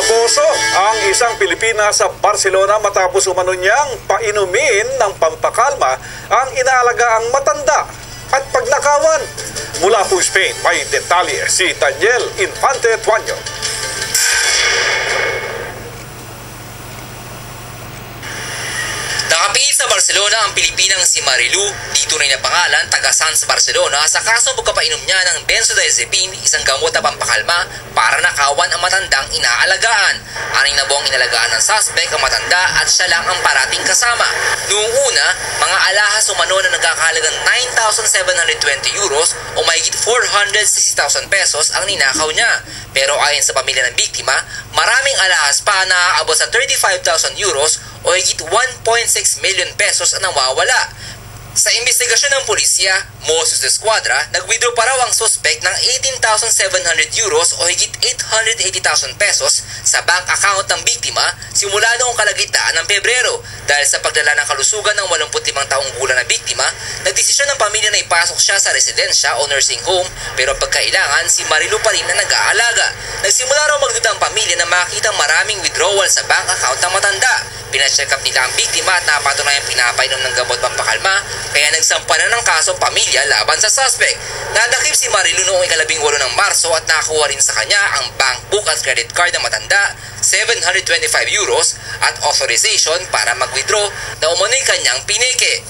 Inaboso ang isang Pilipina sa Barcelona matapos umano niyang painumin ng pampakalma ang inaalagaang matanda at pagnakawan. Mula po Spain, may detalye si Daniel Infante Tuanyo. Nakapigil sa Barcelona ang Pilipinang si Marilu, dito rin na pangalan, taga Sans Barcelona, sa kasong pagkapainom niya ng benzodiazepine, isang gamot na pampakalma para nakawan ang matandang inaalagaan. 6 na buwang inalagaan ng suspect ang matanda at siya lang ang parating kasama. Noong una, mga alahas umano na nagkakahalagang 9,720 euros o mahigit 460,000 pesos ang ninakaw niya. Pero ayon sa pamilya ng biktima, maraming alahas pa na aabot sa 35,000 euros o higit 1.6 million pesos ang nawawala. Sa investigasyon ng pulisya, Moses de Escuadra, nag-withdraw pa raw ang suspect ng 18,700 euros o higit 880,000 pesos sa bank account ng biktima simula noong kalagitnaan ng Pebrero. Dahil sa pagdala ng kalusugan ng 85 taong gulang na biktima, nagdesisyon ng pamilya na ipasok siya sa residensya o nursing home, pero pagkailangan si Marilu pa rin na nag-aalaga. Nagsimula raw magduda ang pamilya na makita maraming withdrawal sa bank account ng matanda. Pina-check up nila ang biktima at napatunayang pinapainom ng gamot pampakalma, kaya nagsampa na ng kasong pamilya laban sa suspect. Nadakip si Marilu noong 18 ng Marso at nakakuha rin sa kanya ang bank book at credit card ng matanda, 725 euros at authorization para mag-withdraw na umano'y kanyang pineke.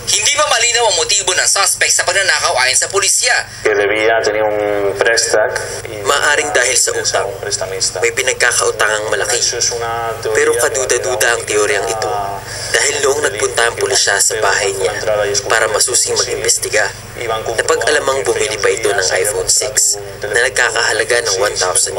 Hindi pa malinaw ang motibo ng suspect sa pagnanakaw ayon sa pulisya. Maaring dahil sa utang, may pinagkakautangang malaki. Pero kaduda-duda ang teoryang ito dahil noong nagpunta ang pulisya sa bahay niya para masusing mag-imbestiga, napag-alamang bumili pa ito ng iPhone 6 na nagkakahalaga ng 1,000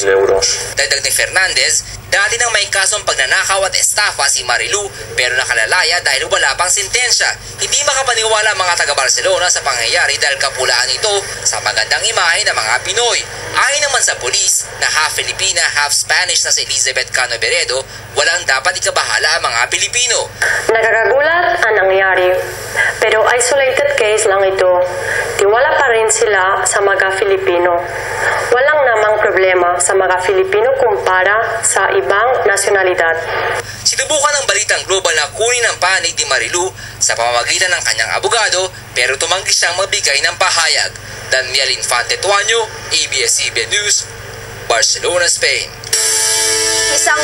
euros. Dagdag ni Fernandez, dati nang may kasong pagnanakaw at estafa si Marilu pero nakalalaya dahil wala pang sintensya. Hindi makapaniwala ang mga taga-Barcelona sa pangyayari dahil kapulaan ito sa magandang imahe ng mga Pinoy. Ayon naman sa pulis na half Filipina, half Spanish na si Elizabeth Cano Beredo, walang dapat ikabahala ang mga Pilipino. Nakakagulat ang nangyari, pero isolated case lang ito. Tiwala pa rin sila sa mga Filipino. Walang namang problema sa mga Filipino kumpara sa ibang nasyonalidad. Sinubukan ng Balitang Global na kunin ang panig ni Marilu sa pamamagitan ng kanyang abogado pero tumanggi siyang magbigay ng pahayag. Daniel Infante Tuanyo, ABS-CBN News, Barcelona, Spain. Isang